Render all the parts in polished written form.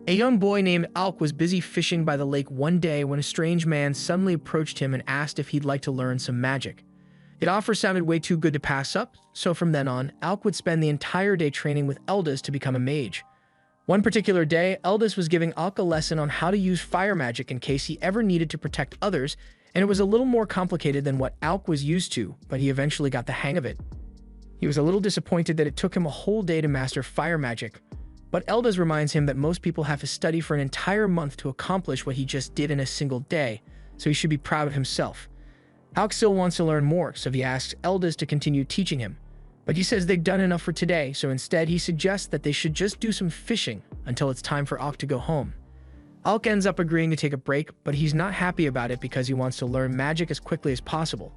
A young boy named Alk was busy fishing by the lake one day when a strange man suddenly approached him and asked if he'd like to learn some magic. The offer sounded way too good to pass up, so from then on, Alk would spend the entire day training with Eldis to become a mage. One particular day, Eldis was giving Alk a lesson on how to use fire magic in case he ever needed to protect others, and it was a little more complicated than what Alk was used to, but he eventually got the hang of it. He was a little disappointed that it took him a whole day to master fire magic, but Eldis reminds him that most people have to study for an entire month to accomplish what he just did in a single day, so he should be proud of himself. Alk still wants to learn more, so he asks Eldis to continue teaching him. But he says they've done enough for today, so instead he suggests that they should just do some fishing until it's time for Alk to go home. Alk ends up agreeing to take a break, but he's not happy about it because he wants to learn magic as quickly as possible.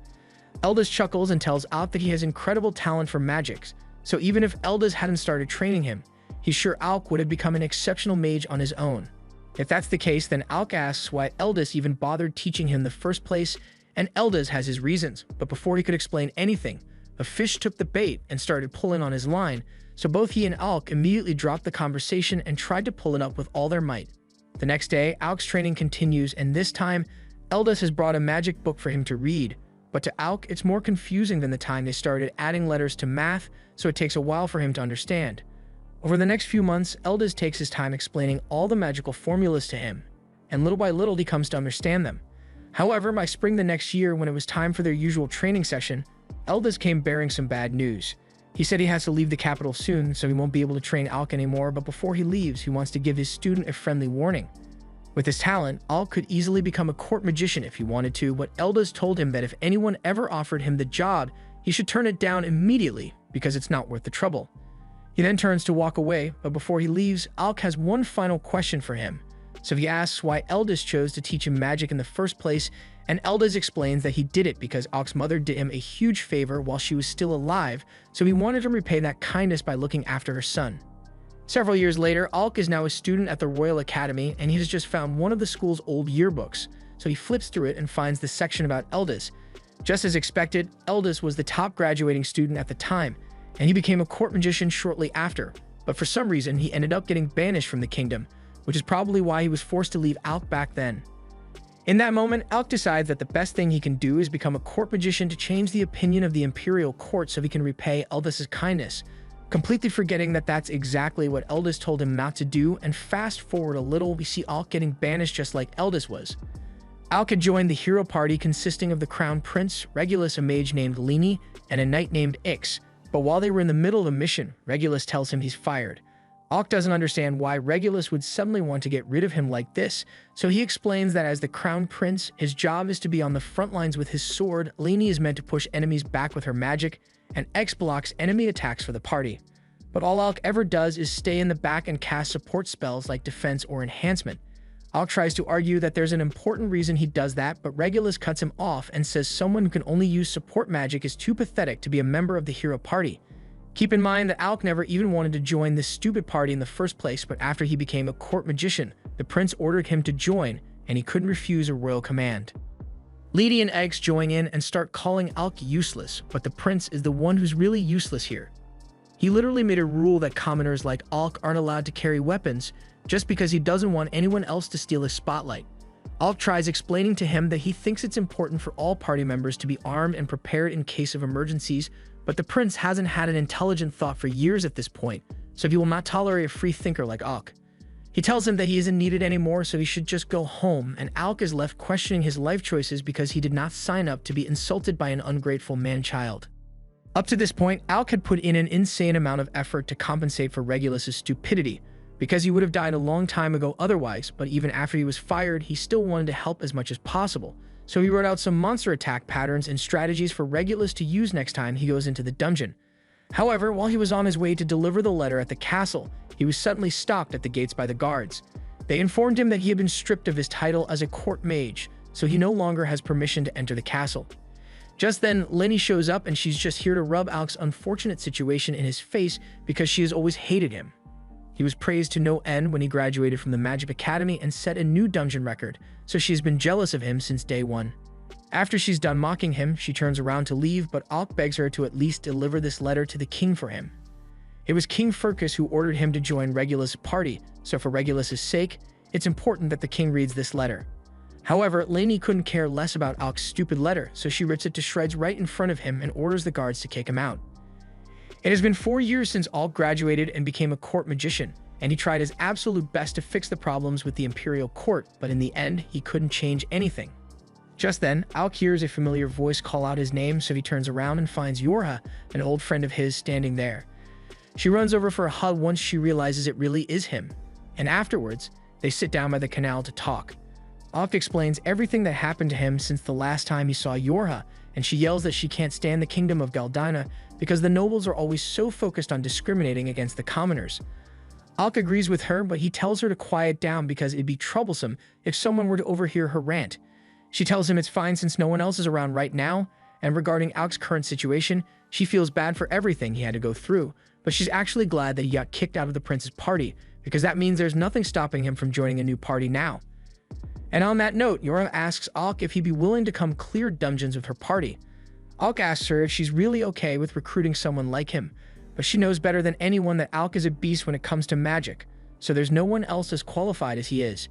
Eldis chuckles and tells Alk that he has incredible talent for magics, so even if Eldis hadn't started training him, he's sure Alk would have become an exceptional mage on his own. If that's the case, then Alk asks why Eldis even bothered teaching him in the first place, and Eldis has his reasons, but before he could explain anything, a fish took the bait and started pulling on his line, so both he and Alk immediately dropped the conversation and tried to pull it up with all their might. The next day, Alk's training continues, and this time, Eldis has brought a magic book for him to read, but to Alk, it's more confusing than the time they started adding letters to math, so it takes a while for him to understand. Over the next few months, Eldis takes his time explaining all the magical formulas to him, and little by little he comes to understand them. However, by spring the next year, when it was time for their usual training session, Eldis came bearing some bad news. He said he has to leave the capital soon, so he won't be able to train Alk anymore, but before he leaves, he wants to give his student a friendly warning. With his talent, Alk could easily become a court magician if he wanted to, but Eldis told him that if anyone ever offered him the job, he should turn it down immediately because it's not worth the trouble. He then turns to walk away, but before he leaves, Alk has one final question for him. So he asks why Eldis chose to teach him magic in the first place, and Eldis explains that he did it because Alk's mother did him a huge favor while she was still alive, so he wanted to repay that kindness by looking after her son. Several years later, Alk is now a student at the Royal Academy, and he has just found one of the school's old yearbooks, so he flips through it and finds the section about Eldis. Just as expected, Eldis was the top graduating student at the time, and he became a court magician shortly after, but for some reason he ended up getting banished from the kingdom, which is probably why he was forced to leave Alk back then. In that moment, Alk decides that the best thing he can do is become a court magician to change the opinion of the imperial court so he can repay Eldis' kindness, completely forgetting that that's exactly what Eldis told him not to do, and fast forward a little, we see Alk getting banished just like Eldis was. Alk had joined the hero party consisting of the crown prince, Regulus, a mage named Leni, and a knight named Ix, but while they were in the middle of a mission, Regulus tells him he's fired. Alk doesn't understand why Regulus would suddenly want to get rid of him like this, so he explains that as the crown prince, his job is to be on the front lines with his sword, Leni is meant to push enemies back with her magic, and X blocks enemy attacks for the party. But all Alk ever does is stay in the back and cast support spells like defense or enhancement. Alk tries to argue that there's an important reason he does that, but Regulus cuts him off and says someone who can only use support magic is too pathetic to be a member of the hero party. Keep in mind that Alk never even wanted to join this stupid party in the first place, but after he became a court magician, the prince ordered him to join, and he couldn't refuse a royal command. Leni and Eggs join in and start calling Alk useless, but the prince is the one who's really useless here. He literally made a rule that commoners like Alk aren't allowed to carry weapons, just because he doesn't want anyone else to steal his spotlight. Alk tries explaining to him that he thinks it's important for all party members to be armed and prepared in case of emergencies, but the prince hasn't had an intelligent thought for years at this point, so he will not tolerate a free thinker like Alk. He tells him that he isn't needed anymore, so he should just go home, and Alk is left questioning his life choices because he did not sign up to be insulted by an ungrateful man-child. Up to this point, Alk had put in an insane amount of effort to compensate for Regulus' stupidity, because he would have died a long time ago otherwise, but even after he was fired, he still wanted to help as much as possible. So he wrote out some monster attack patterns and strategies for Regulus to use next time he goes into the dungeon. However, while he was on his way to deliver the letter at the castle, he was suddenly stopped at the gates by the guards. They informed him that he had been stripped of his title as a court mage, so he no longer has permission to enter the castle. Just then, Leni shows up and she's just here to rub Alk's unfortunate situation in his face because she has always hated him. He was praised to no end when he graduated from the Magic Academy and set a new dungeon record, so she's been jealous of him since day one. After she's done mocking him, she turns around to leave, but Alk begs her to at least deliver this letter to the king for him. It was King Furcus who ordered him to join Regulus' party, so for Regulus' sake, it's important that the king reads this letter. However, Lainey couldn't care less about Alk's stupid letter, so she rips it to shreds right in front of him and orders the guards to kick him out. It has been 4 years since Alk graduated and became a court magician, and he tried his absolute best to fix the problems with the imperial court, but in the end, he couldn't change anything. Just then, Alk hears a familiar voice call out his name, so he turns around and finds Yorha, an old friend of his, standing there. She runs over for a hug once she realizes it really is him, and afterwards, they sit down by the canal to talk. Alk explains everything that happened to him since the last time he saw Yorha, and she yells that she can't stand the kingdom of Galdina because the nobles are always so focused on discriminating against the commoners. Alk agrees with her, but he tells her to quiet down because it'd be troublesome if someone were to overhear her rant. She tells him it's fine since no one else is around right now, and regarding Alk's current situation, she feels bad for everything he had to go through, but she's actually glad that he got kicked out of the prince's party, because that means there's nothing stopping him from joining a new party now. And on that note, Yorha asks Alk if he'd be willing to come clear dungeons with her party. Alk asks her if she's really okay with recruiting someone like him, but she knows better than anyone that Alk is a beast when it comes to magic, so there's no one else as qualified as he is.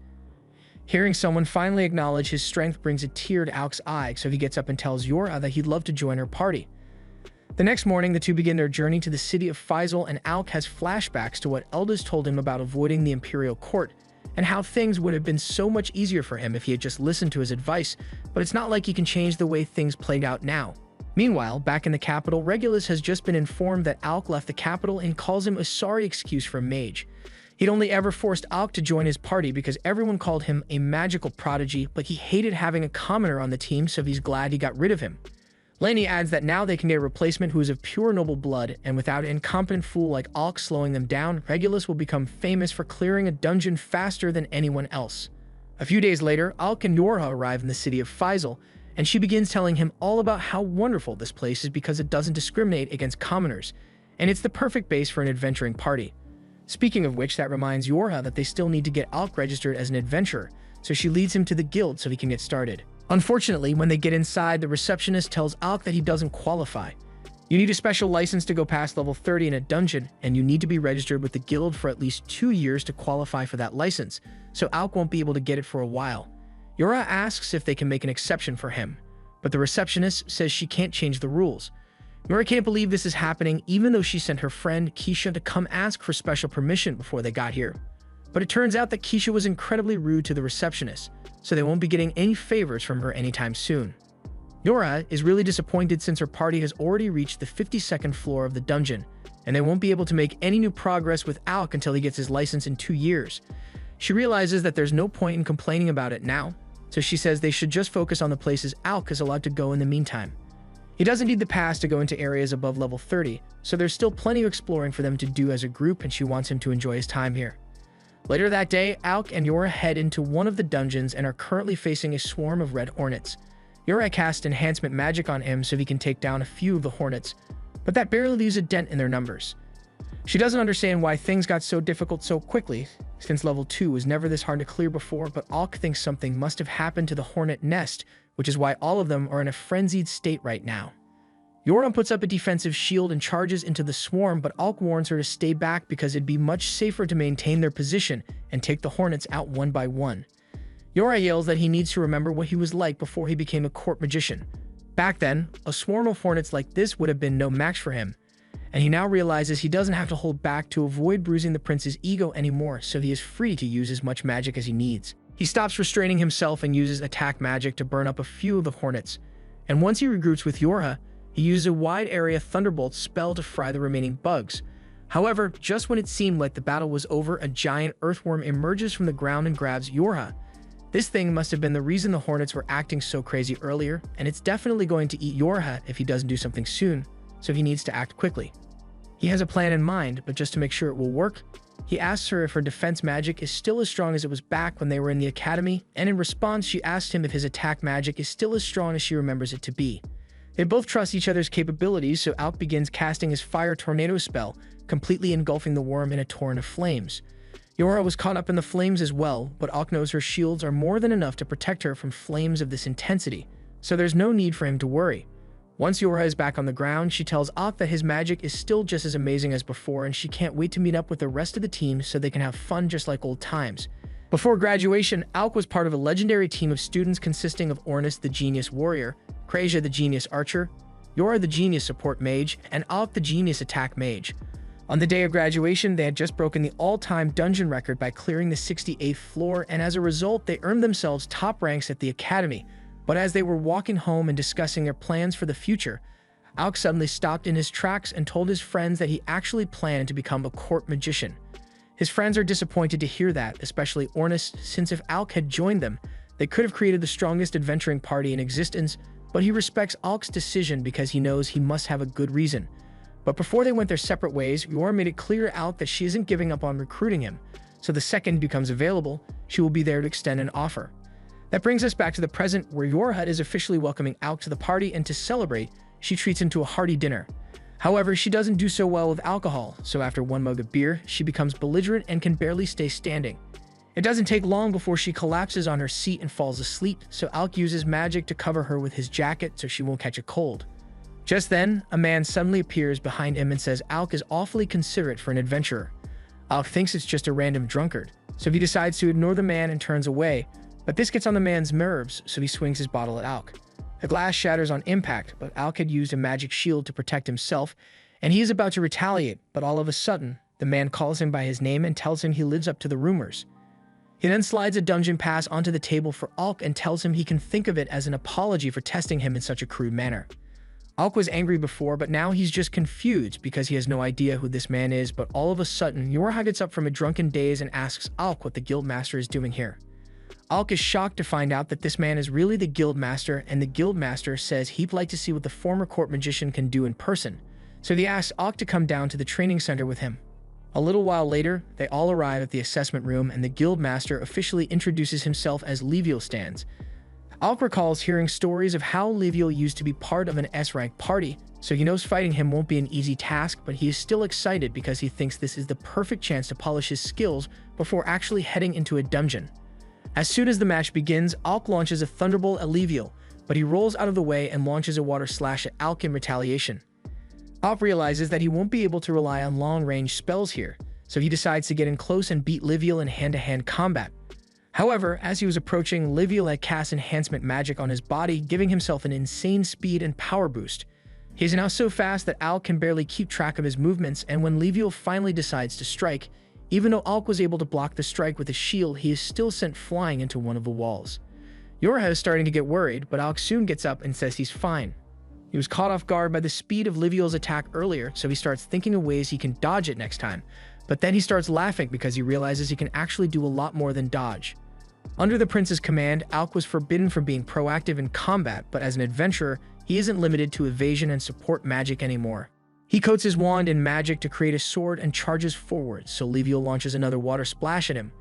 Hearing someone finally acknowledge his strength brings a tear to Alk's eye, so he gets up and tells Yorha that he'd love to join her party. The next morning, the two begin their journey to the city of Faisal, and Alk has flashbacks to what elders told him about avoiding the imperial court, and how things would have been so much easier for him if he had just listened to his advice, but it's not like he can change the way things played out now. Meanwhile, back in the capital, Regulus has just been informed that Alk left the capital and calls him a sorry excuse for a mage. He'd only ever forced Alk to join his party because everyone called him a magical prodigy, but he hated having a commoner on the team, so he's glad he got rid of him. Lainey adds that now they can get a replacement who is of pure noble blood, and without an incompetent fool like Alk slowing them down, Regulus will become famous for clearing a dungeon faster than anyone else. A few days later, Alk and Yorha arrive in the city of Faisal, and she begins telling him all about how wonderful this place is because it doesn't discriminate against commoners, and it's the perfect base for an adventuring party. Speaking of which, that reminds Yorha that they still need to get Alk registered as an adventurer, so she leads him to the guild so he can get started. Unfortunately, when they get inside, the receptionist tells Alk that he doesn't qualify. You need a special license to go past level 30 in a dungeon, and you need to be registered with the guild for at least 2 years to qualify for that license, so Alk won't be able to get it for a while. Yorha asks if they can make an exception for him, but the receptionist says she can't change the rules. Yorha can't believe this is happening, even though she sent her friend Keisha to come ask for special permission before they got here. But it turns out that Keisha was incredibly rude to the receptionist, so they won't be getting any favors from her anytime soon. Yorha is really disappointed since her party has already reached the 52nd floor of the dungeon, and they won't be able to make any new progress with Alk until he gets his license in 2 years. She realizes that there's no point in complaining about it now, so she says they should just focus on the places Alk is allowed to go in the meantime. He doesn't need the pass to go into areas above level 30, so there's still plenty of exploring for them to do as a group, and she wants him to enjoy his time here. Later that day, Alk and Yorha head into one of the dungeons and are currently facing a swarm of red hornets. Yorha casts enhancement magic on him so he can take down a few of the hornets, but that barely leaves a dent in their numbers. She doesn't understand why things got so difficult so quickly, since level 2 was never this hard to clear before, but Alk thinks something must have happened to the hornet nest, which is why all of them are in a frenzied state right now. Yorha puts up a defensive shield and charges into the swarm, but Alk warns her to stay back because it'd be much safer to maintain their position and take the hornets out one by one. Yorha yells that he needs to remember what he was like before he became a court magician. Back then, a swarm of hornets like this would have been no match for him, and he now realizes he doesn't have to hold back to avoid bruising the prince's ego anymore, so he is free to use as much magic as he needs. He stops restraining himself and uses attack magic to burn up a few of the hornets, and once he regroups with Yorha, he uses a wide area thunderbolt spell to fry the remaining bugs. However, just when it seemed like the battle was over, a giant earthworm emerges from the ground and grabs Yorha. This thing must have been the reason the hornets were acting so crazy earlier, and it's definitely going to eat Yorha if he doesn't do something soon, so he needs to act quickly. He has a plan in mind, but just to make sure it will work, he asks her if her defense magic is still as strong as it was back when they were in the academy, and in response she asks him if his attack magic is still as strong as she remembers it to be. They both trust each other's capabilities, so Alk begins casting his fire tornado spell, completely engulfing the worm in a torrent of flames. Yorha was caught up in the flames as well, but Alk knows her shields are more than enough to protect her from flames of this intensity, so there's no need for him to worry. Once Yorha is back on the ground, she tells Alk that his magic is still just as amazing as before and she can't wait to meet up with the rest of the team so they can have fun just like old times. Before graduation, Alk was part of a legendary team of students consisting of Ornis the Genius Warrior, Krasia the Genius Archer, Yorha the Genius Support Mage, and Alk the Genius Attack Mage. On the day of graduation, they had just broken the all-time dungeon record by clearing the 68th floor, and as a result, they earned themselves top ranks at the academy. But as they were walking home and discussing their plans for the future, Alk suddenly stopped in his tracks and told his friends that he actually planned to become a court magician. His friends are disappointed to hear that, especially Ornis, since if Alk had joined them, they could have created the strongest adventuring party in existence, but he respects Alk's decision because he knows he must have a good reason. But before they went their separate ways, Yorha made it clear to Alk that she isn't giving up on recruiting him, so the second he becomes available, she will be there to extend an offer. That brings us back to the present, where Yorha is officially welcoming Alk to the party, and to celebrate, she treats him to a hearty dinner. However, she doesn't do so well with alcohol, so after one mug of beer, she becomes belligerent and can barely stay standing. It doesn't take long before she collapses on her seat and falls asleep, so Alk uses magic to cover her with his jacket so she won't catch a cold. Just then, a man suddenly appears behind him and says Alk is awfully considerate for an adventurer. Alk thinks it's just a random drunkard, so he decides to ignore the man and turns away, but this gets on the man's nerves, so he swings his bottle at Alk. The glass shatters on impact, but Alk had used a magic shield to protect himself, and he is about to retaliate, but all of a sudden, the man calls him by his name and tells him he lives up to the rumors. He then slides a dungeon pass onto the table for Alk and tells him he can think of it as an apology for testing him in such a crude manner. Alk was angry before, but now he's just confused because he has no idea who this man is, but all of a sudden, Yorha gets up from a drunken daze and asks Alk what the guildmaster is doing here. Alk is shocked to find out that this man is really the guildmaster, and the guildmaster says he'd like to see what the former court magician can do in person, so he asks Alk to come down to the training center with him. A little while later, they all arrive at the assessment room and the guildmaster officially introduces himself as Leviel Stands. Alk recalls hearing stories of how Leviel used to be part of an S-rank party, so he knows fighting him won't be an easy task, but he is still excited because he thinks this is the perfect chance to polish his skills before actually heading into a dungeon. As soon as the match begins, Alk launches a thunderbolt at Leviel, but he rolls out of the way and launches a water slash at Alk in retaliation. Alk realizes that he won't be able to rely on long-range spells here, so he decides to get in close and beat Leviel in hand-to-hand combat. However, as he was approaching, Leviel had cast enhancement magic on his body, giving himself an insane speed and power boost. He is now so fast that Alk can barely keep track of his movements, and when Leviel finally decides to strike, even though Alk was able to block the strike with his shield, he is still sent flying into one of the walls. Yorha is starting to get worried, but Alk soon gets up and says he's fine. He was caught off guard by the speed of Leviel's attack earlier, so he starts thinking of ways he can dodge it next time. But then he starts laughing because he realizes he can actually do a lot more than dodge. Under the prince's command, Alk was forbidden from being proactive in combat, but as an adventurer, he isn't limited to evasion and support magic anymore. He coats his wand in magic to create a sword and charges forward, so Leviel launches another water splash at him.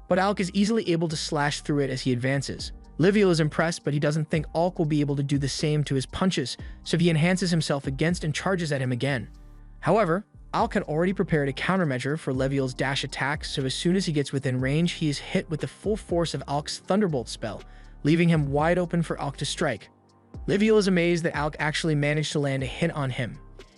But Alk is easily able to slash through it as he advances. Leviel is impressed, but he doesn't think Alk will be able to do the same to his punches, so he enhances himself against and charges at him again. However, Alk had already prepared a countermeasure for Leviel's dash attack, so as soon as he gets within range, he is hit with the full force of Alk's Thunderbolt spell, leaving him wide open for Alk to strike. Leviel is amazed that Alk actually managed to land a hit on him,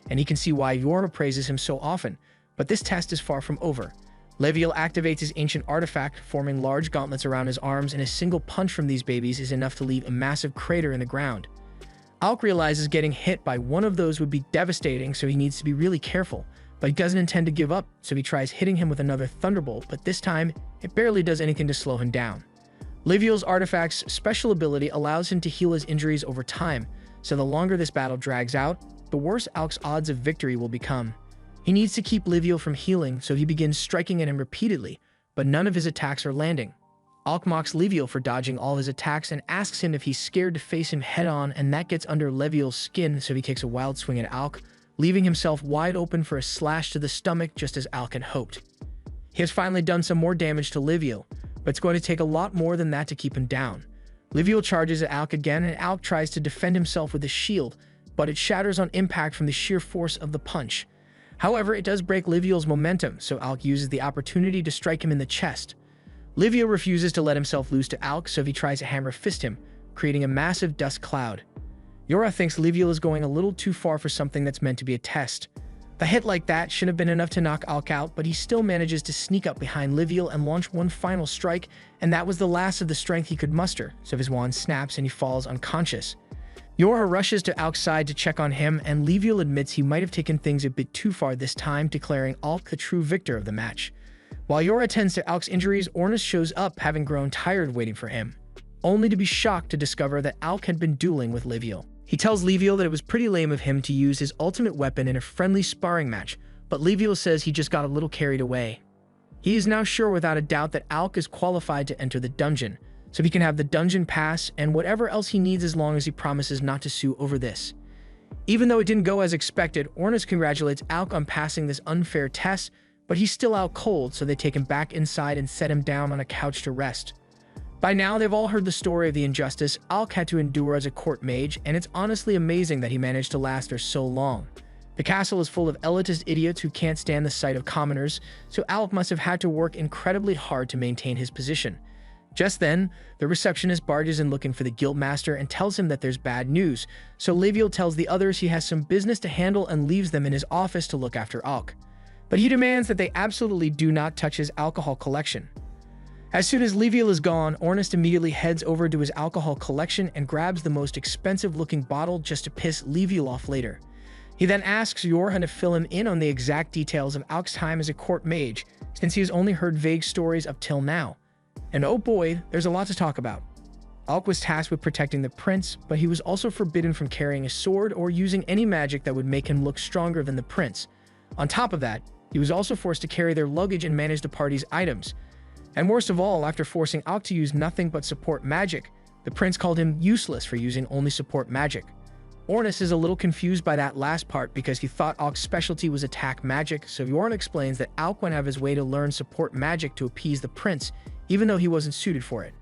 and he can see why Yorha praises him so often, but this test is far from over. Leviel activates his ancient artifact, forming large gauntlets around his arms, and a single punch from these babies is enough to leave a massive crater in the ground. Alk realizes getting hit by one of those would be devastating, so he needs to be really careful, but he doesn't intend to give up, so he tries hitting him with another Thunderbolt, but this time, it barely does anything to slow him down. Leviel's artifact's special ability allows him to heal his injuries over time, so the longer this battle drags out, the worse Alk's odds of victory will become. He needs to keep Leviel from healing, so he begins striking at him repeatedly, but none of his attacks are landing. Alk mocks Leviel for dodging all his attacks and asks him if he's scared to face him head-on, and that gets under Leviel's skin, so he takes a wild swing at Alk, leaving himself wide open for a slash to the stomach just as Alk had hoped. He has finally done some more damage to Leviel, but it's going to take a lot more than that to keep him down. Leviel charges at Alk again, and Alk tries to defend himself with his shield, but it shatters on impact from the sheer force of the punch. However, it does break Leviel's momentum, so Alk uses the opportunity to strike him in the chest. Leviel refuses to let himself loose to Alk, so he tries to hammer fist him, creating a massive dust cloud. Yora thinks Leviel is going a little too far for something that's meant to be a test. The hit like that shouldn't have been enough to knock Alk out, but he still manages to sneak up behind Leviel and launch one final strike, and that was the last of the strength he could muster, so his wand snaps and he falls unconscious. Yora rushes to Alk's side to check on him, and Leviel admits he might have taken things a bit too far this time, declaring Alk the true victor of the match. While Yora attends to Alk's injuries, Ornus shows up, having grown tired waiting for him, only to be shocked to discover that Alk had been dueling with Leviel. He tells Leviel that it was pretty lame of him to use his ultimate weapon in a friendly sparring match, but Leviel says he just got a little carried away. He is now sure without a doubt that Alk is qualified to enter the dungeon, so he can have the dungeon pass and whatever else he needs as long as he promises not to sue over this. Even though it didn't go as expected, Ornus congratulates Alk on passing this unfair test, but he's still out cold, so they take him back inside and set him down on a couch to rest. By now, they've all heard the story of the injustice Alk had to endure as a court mage, and it's honestly amazing that he managed to last there so long. The castle is full of elitist idiots who can't stand the sight of commoners, so Alk must have had to work incredibly hard to maintain his position. Just then, the receptionist barges in looking for the guildmaster and tells him that there's bad news, so Leviel tells the others he has some business to handle and leaves them in his office to look after Alk. But he demands that they absolutely do not touch his alcohol collection. As soon as Leviel is gone, Ornus immediately heads over to his alcohol collection and grabs the most expensive-looking bottle just to piss Leviel off later. He then asks Yorha to fill him in on the exact details of Alk's time as a court mage, since he has only heard vague stories up till now. And oh boy, there's a lot to talk about. Alk was tasked with protecting the prince, but he was also forbidden from carrying a sword or using any magic that would make him look stronger than the prince. On top of that, he was also forced to carry their luggage and manage the party's items. And worst of all, after forcing Alk to use nothing but support magic, the prince called him useless for using only support magic. Ornus is a little confused by that last part because he thought Alk's specialty was attack magic, so Yorn explains that Alk went out of his way to learn support magic to appease the prince, even though he wasn't suited for it.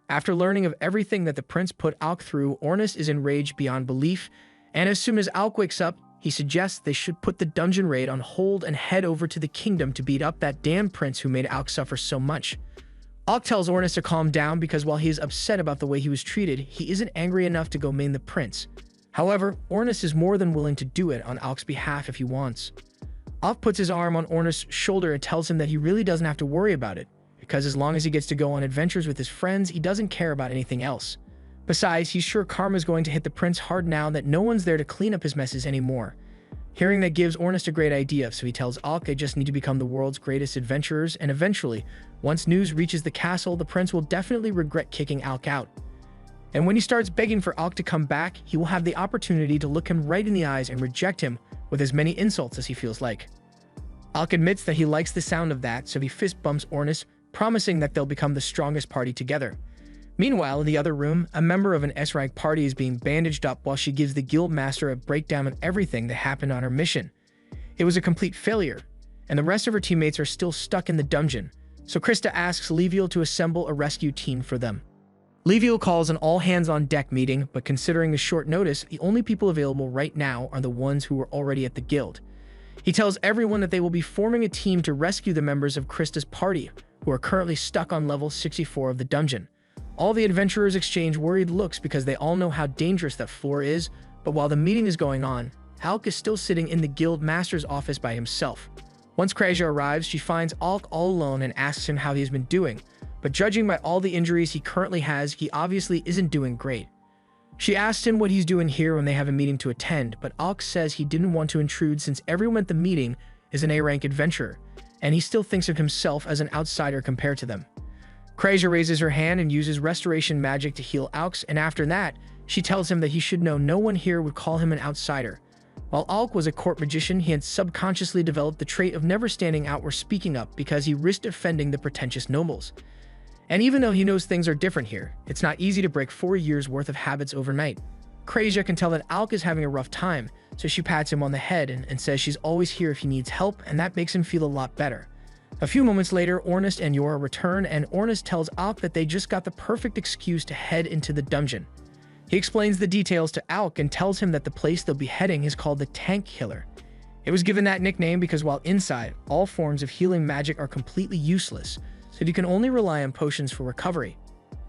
After learning of everything that the prince put Alk through, Ornus is enraged beyond belief, and as soon as Alk wakes up, he suggests they should put the dungeon raid on hold and head over to the kingdom to beat up that damn prince who made Alk suffer so much. Alk tells Ornus to calm down because while he is upset about the way he was treated, he isn't angry enough to go maim the prince. However, Ornus is more than willing to do it on Alk's behalf if he wants. Alk puts his arm on Ornus' shoulder and tells him that he really doesn't have to worry about it, because as long as he gets to go on adventures with his friends, he doesn't care about anything else. Besides, he's sure karma's going to hit the prince hard now that no one's there to clean up his messes anymore. Hearing that gives Ornus a great idea, so he tells Alk they just need to become the world's greatest adventurers, and eventually, once news reaches the castle, the prince will definitely regret kicking Alk out. And when he starts begging for Alk to come back, he will have the opportunity to look him right in the eyes and reject him with as many insults as he feels like. Alk admits that he likes the sound of that, so he fist bumps Ornus, promising that they'll become the strongest party together. Meanwhile, in the other room, a member of an S-rank party is being bandaged up while she gives the guildmaster a breakdown of everything that happened on her mission. It was a complete failure, and the rest of her teammates are still stuck in the dungeon, so Krista asks Leviel to assemble a rescue team for them. Leviel calls an all-hands-on-deck meeting, but considering the short notice, the only people available right now are the ones who were already at the guild. He tells everyone that they will be forming a team to rescue the members of Krista's party, who are currently stuck on level 64 of the dungeon. All the adventurers exchange worried looks because they all know how dangerous that floor is, but while the meeting is going on, Alk is still sitting in the guild master's office by himself. Once Kreja arrives, she finds Alk all alone and asks him how he's been doing, but judging by all the injuries he currently has, he obviously isn't doing great. She asks him what he's doing here when they have a meeting to attend, but Alk says he didn't want to intrude since everyone at the meeting is an A-rank adventurer, and he still thinks of himself as an outsider compared to them. Kreja raises her hand and uses restoration magic to heal Alk, and after that, she tells him that he should know no one here would call him an outsider. While Alk was a court magician, he had subconsciously developed the trait of never standing out or speaking up because he risked offending the pretentious nobles. And even though he knows things are different here, it's not easy to break 4 years' worth of habits overnight. Kreja can tell that Alk is having a rough time, so she pats him on the head and says she's always here if he needs help, and that makes him feel a lot better. A few moments later, Ornus and Yora return, and Ornus tells Alk that they just got the perfect excuse to head into the dungeon. He explains the details to Alk and tells him that the place they'll be heading is called the Tank Killer. It was given that nickname because while inside, all forms of healing magic are completely useless, so you can only rely on potions for recovery.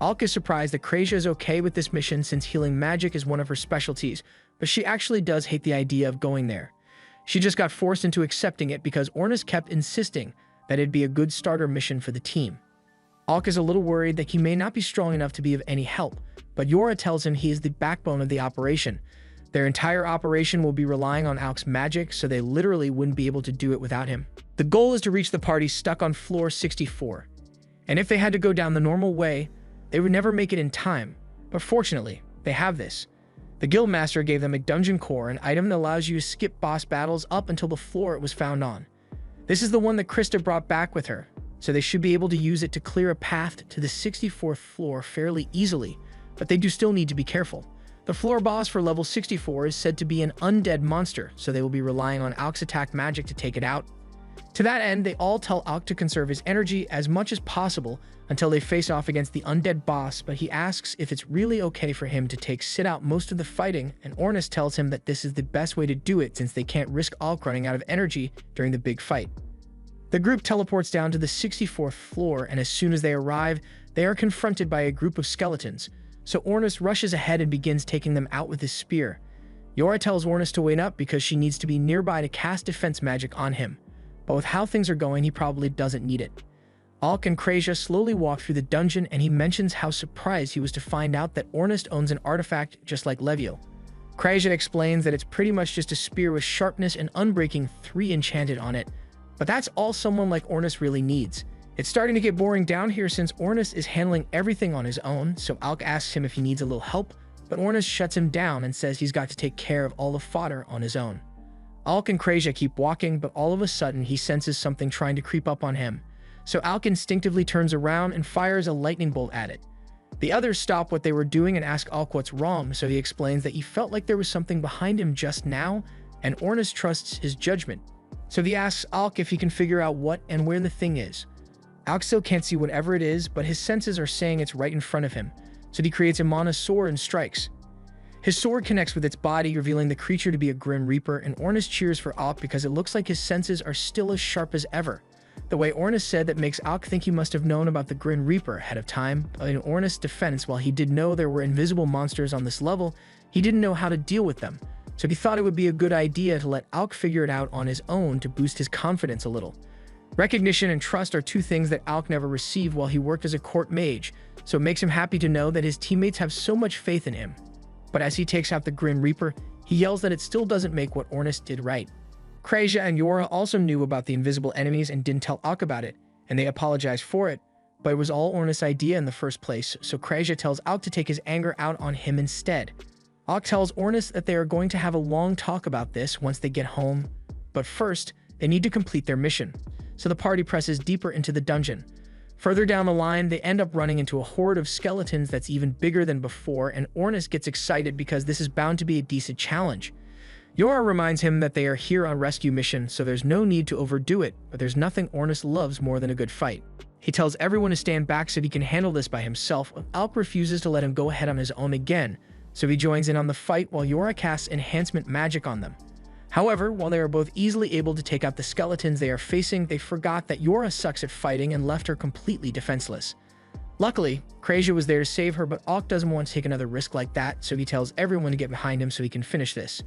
Alk is surprised that Krasia is okay with this mission since healing magic is one of her specialties, but she actually does hate the idea of going there. She just got forced into accepting it because Ornus kept insisting that it'd be a good starter mission for the team. Alk is a little worried that he may not be strong enough to be of any help, but Yora tells him he is the backbone of the operation. Their entire operation will be relying on Alk's magic, so they literally wouldn't be able to do it without him. The goal is to reach the party stuck on floor 64, and if they had to go down the normal way, they would never make it in time, but fortunately, they have this. The guildmaster gave them a dungeon core, an item that allows you to skip boss battles up until the floor it was found on. This is the one that Krista brought back with her, so they should be able to use it to clear a path to the 64th floor fairly easily, but they do still need to be careful. The floor boss for level 64 is said to be an undead monster, so they will be relying on Alk's attack magic to take it out. To that end, they all tell Alk to conserve his energy as much as possible until they face off against the undead boss, but he asks if it's really okay for him to sit out most of the fighting, and Ornus tells him that this is the best way to do it since they can't risk Alk running out of energy during the big fight. The group teleports down to the 64th floor, and as soon as they arrive, they are confronted by a group of skeletons, so Ornus rushes ahead and begins taking them out with his spear. Yora tells Ornus to wait up because she needs to be nearby to cast defense magic on him, but with how things are going, he probably doesn't need it. Alk and Krasia slowly walk through the dungeon, and he mentions how surprised he was to find out that Ornus owns an artifact just like Leviel. Krasia explains that it's pretty much just a spear with sharpness and unbreaking 3 enchanted on it, but that's all someone like Ornus really needs. It's starting to get boring down here since Ornus is handling everything on his own, so Alk asks him if he needs a little help, but Ornus shuts him down and says he's got to take care of all the fodder on his own. Alk and Krasia keep walking, but all of a sudden he senses something trying to creep up on him, so Alk instinctively turns around and fires a lightning bolt at it. The others stop what they were doing and ask Alk what's wrong, so he explains that he felt like there was something behind him just now, and Ornus trusts his judgment. So he asks Alk if he can figure out what and where the thing is. Alk still can't see whatever it is, but his senses are saying it's right in front of him, so he creates a mana sword and strikes. His sword connects with its body, revealing the creature to be a Grim Reaper, and Ornus cheers for Alk because it looks like his senses are still as sharp as ever. The way Ornus said that makes Alk think he must have known about the Grim Reaper ahead of time, but in Ornus' defense, while he did know there were invisible monsters on this level, he didn't know how to deal with them, so he thought it would be a good idea to let Alk figure it out on his own to boost his confidence a little. Recognition and trust are two things that Alk never received while he worked as a court mage, so it makes him happy to know that his teammates have so much faith in him. But as he takes out the Grim Reaper, he yells that it still doesn't make what Ornus did right. Krasia and Yora also knew about the invisible enemies and didn't tell Alk about it, and they apologized for it, but it was all Ornus' idea in the first place, so Krasia tells Alk to take his anger out on him instead. Alk tells Ornus that they are going to have a long talk about this once they get home, but first, they need to complete their mission, so the party presses deeper into the dungeon. Further down the line, they end up running into a horde of skeletons that's even bigger than before, and Ornus gets excited because this is bound to be a decent challenge. Yora reminds him that they are here on rescue mission, so there's no need to overdo it, but there's nothing Ornus loves more than a good fight. He tells everyone to stand back so he can handle this by himself, but Alk refuses to let him go ahead on his own again, so he joins in on the fight while Yora casts enhancement magic on them. However, while they are both easily able to take out the skeletons they are facing, they forgot that Yora sucks at fighting and left her completely defenseless. Luckily, Krasia was there to save her, but Alk doesn't want to take another risk like that, so he tells everyone to get behind him so he can finish this.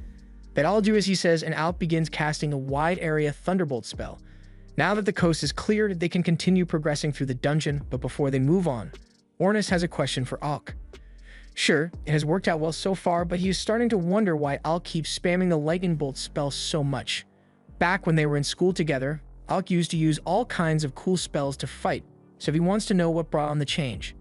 They all do as he says, and Alk begins casting a wide area thunderbolt spell. Now that the coast is cleared, they can continue progressing through the dungeon, but before they move on, Ornus has a question for Alk. Sure, it has worked out well so far, but he is starting to wonder why Alk keeps spamming the lightning bolt spell so much. Back when they were in school together, Alk used to use all kinds of cool spells to fight, so he wants to know what brought on the change.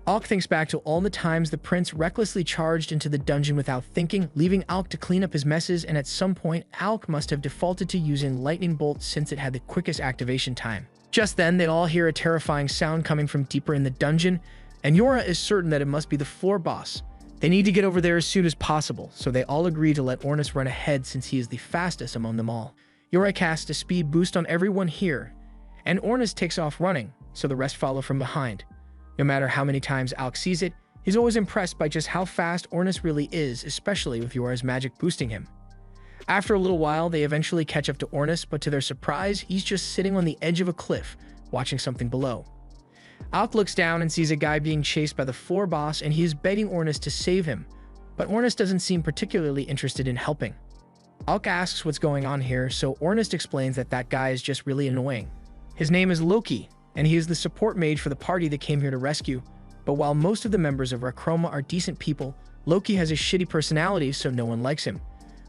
Alk thinks back to all the times the prince recklessly charged into the dungeon without thinking, leaving Alk to clean up his messes, and at some point, Alk must have defaulted to using lightning bolt since it had the quickest activation time. Just then, they all hear a terrifying sound coming from deeper in the dungeon, and Yora is certain that it must be the floor boss. They need to get over there as soon as possible, so they all agree to let Ornus run ahead since he is the fastest among them all. Yora casts a speed boost on everyone here, and Ornus takes off running, so the rest follow from behind. No matter how many times Alk sees it, he's always impressed by just how fast Ornus really is, especially with Yora's magic boosting him. After a little while, they eventually catch up to Ornus, but to their surprise, he's just sitting on the edge of a cliff, watching something below. Alk looks down and sees a guy being chased by the floor boss, and he is begging Ornus to save him, but Ornus doesn't seem particularly interested in helping. Alk asks what's going on here, so Ornus explains that that guy is just really annoying. His name is Loki, and he is the support mage for the party that came here to rescue, but while most of the members of Rakroma are decent people, Loki has a shitty personality, so no one likes him.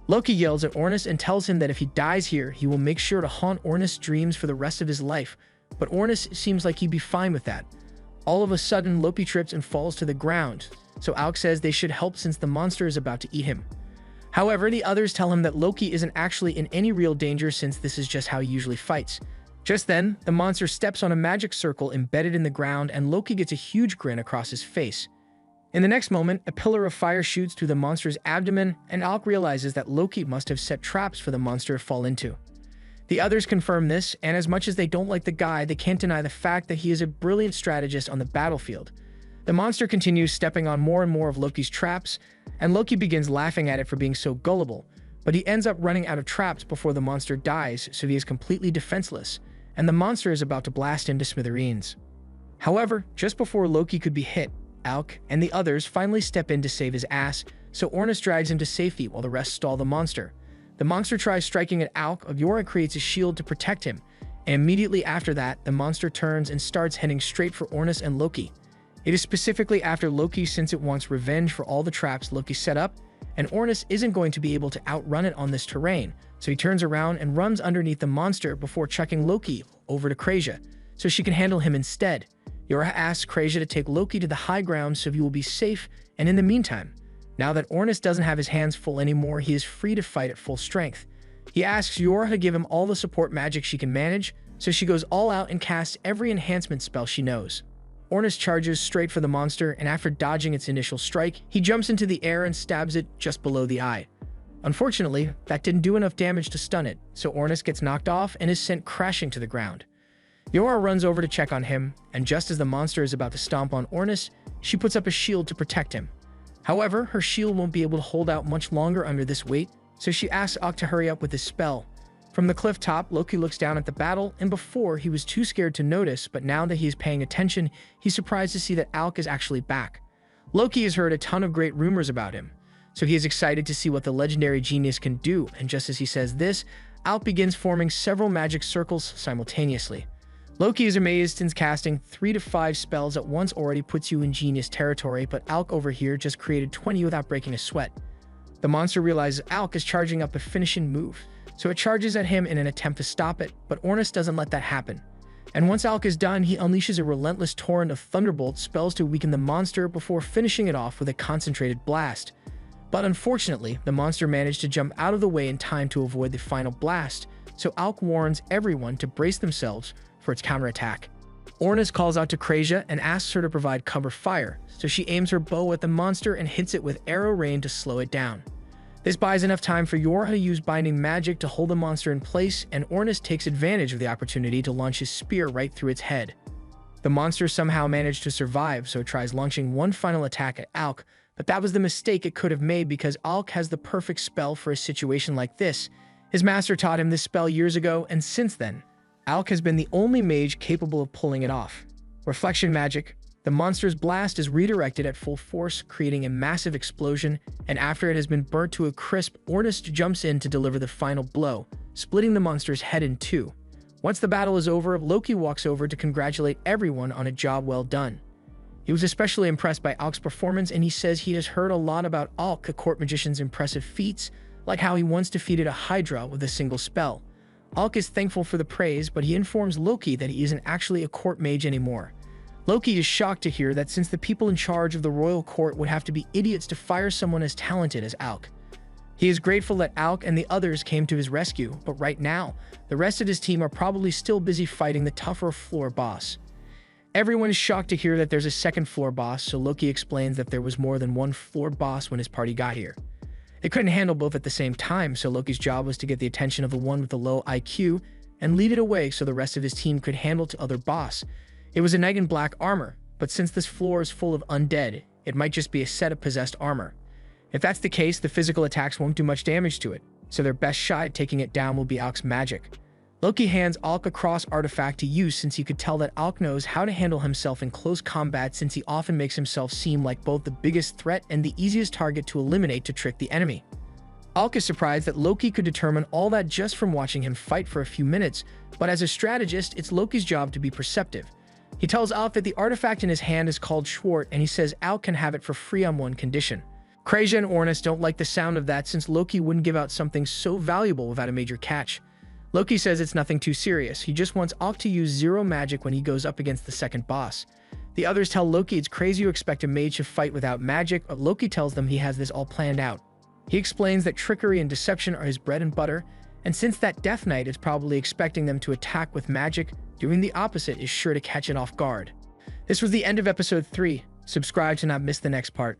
Loki yells at Ornus and tells him that if he dies here, he will make sure to haunt Ornus' dreams for the rest of his life, but Ornus seems like he'd be fine with that. All of a sudden, Loki trips and falls to the ground, so Alk says they should help since the monster is about to eat him. However, the others tell him that Loki isn't actually in any real danger since this is just how he usually fights. Just then, the monster steps on a magic circle embedded in the ground, and Loki gets a huge grin across his face. In the next moment, a pillar of fire shoots through the monster's abdomen, and Alk realizes that Loki must have set traps for the monster to fall into. The others confirm this, and as much as they don't like the guy, they can't deny the fact that he is a brilliant strategist on the battlefield. The monster continues stepping on more and more of Loki's traps, and Loki begins laughing at it for being so gullible, but he ends up running out of traps before the monster dies, so he is completely defenseless, and the monster is about to blast into smithereens. However, just before Loki could be hit, Alk and the others finally step in to save his ass, so Ornus drags him to safety while the rest stall the monster. The monster tries striking at Alk, Yora creates a shield to protect him, and immediately after that, the monster turns and starts heading straight for Ornus and Loki. It is specifically after Loki since it wants revenge for all the traps Loki set up, and Ornus isn't going to be able to outrun it on this terrain, so he turns around and runs underneath the monster before chucking Loki over to Krasia, so she can handle him instead. Yora asks Krasia to take Loki to the high ground so he will be safe, and in the meantime, now that Ornus doesn't have his hands full anymore, he is free to fight at full strength. He asks Yora to give him all the support magic she can manage, so she goes all out and casts every enhancement spell she knows. Ornus charges straight for the monster, and after dodging its initial strike, he jumps into the air and stabs it just below the eye. Unfortunately, that didn't do enough damage to stun it, so Ornus gets knocked off and is sent crashing to the ground. Yora runs over to check on him, and just as the monster is about to stomp on Ornus, she puts up a shield to protect him. However, her shield won't be able to hold out much longer under this weight, so she asks Alk to hurry up with his spell. From the cliff top, Loki looks down at the battle, and before, he was too scared to notice, but now that he is paying attention, he's surprised to see that Alk is actually back. Loki has heard a ton of great rumors about him, so he is excited to see what the legendary genius can do, and just as he says this, Alk begins forming several magic circles simultaneously. Loki is amazed since casting 3 to 5 spells at once already puts you in genius territory, but Alk over here just created 20 without breaking a sweat. The monster realizes Alk is charging up a finishing move, so it charges at him in an attempt to stop it, but Ornus doesn't let that happen. And once Alk is done, he unleashes a relentless torrent of thunderbolt spells to weaken the monster before finishing it off with a concentrated blast. But unfortunately, the monster managed to jump out of the way in time to avoid the final blast, so Alk warns everyone to brace themselves for its counterattack. Ornus calls out to Krasia and asks her to provide cover fire, so she aims her bow at the monster and hits it with arrow rain to slow it down. This buys enough time for Yora to use binding magic to hold the monster in place, and Ornus takes advantage of the opportunity to launch his spear right through its head. The monster somehow managed to survive, so it tries launching one final attack at Alk, but that was the mistake it could have made because Alk has the perfect spell for a situation like this. His master taught him this spell years ago, and since then, Alk has been the only mage capable of pulling it off. Reflection magic. The monster's blast is redirected at full force, creating a massive explosion, and after it has been burnt to a crisp, Ornus jumps in to deliver the final blow, splitting the monster's head in two. Once the battle is over, Loki walks over to congratulate everyone on a job well done. He was especially impressed by Alk's performance, and he says he has heard a lot about Alk, the court magician's impressive feats, like how he once defeated a Hydra with a single spell. Alk is thankful for the praise, but he informs Loki that he isn't actually a court mage anymore. Loki is shocked to hear that since the people in charge of the royal court would have to be idiots to fire someone as talented as Alk. He is grateful that Alk and the others came to his rescue, but right now, the rest of his team are probably still busy fighting the tougher floor boss. Everyone is shocked to hear that there's a second floor boss, so Loki explains that there was more than one floor boss when his party got here. They couldn't handle both at the same time, so Loki's job was to get the attention of the one with the low IQ and lead it away so the rest of his team could handle the other boss. It was a knight in black armor, but since this floor is full of undead, it might just be a set of possessed armor. If that's the case, the physical attacks won't do much damage to it, so their best shot at taking it down will be Alk's magic. Loki hands Alk a cross artifact to use since he could tell that Alk knows how to handle himself in close combat since he often makes himself seem like both the biggest threat and the easiest target to eliminate to trick the enemy. Alk is surprised that Loki could determine all that just from watching him fight for a few minutes, but as a strategist, it's Loki's job to be perceptive. He tells Alk that the artifact in his hand is called Schwart, and he says Alk can have it for free on one condition. Krasia and Ornis don't like the sound of that since Loki wouldn't give out something so valuable without a major catch. Loki says it's nothing too serious, he just wants Alk to use zero magic when he goes up against the second boss. The others tell Loki it's crazy to expect a mage to fight without magic, but Loki tells them he has this all planned out. He explains that trickery and deception are his bread and butter, and since that Death Knight is probably expecting them to attack with magic, doing the opposite is sure to catch it off guard. This was the end of episode 3. Subscribe to not miss the next part.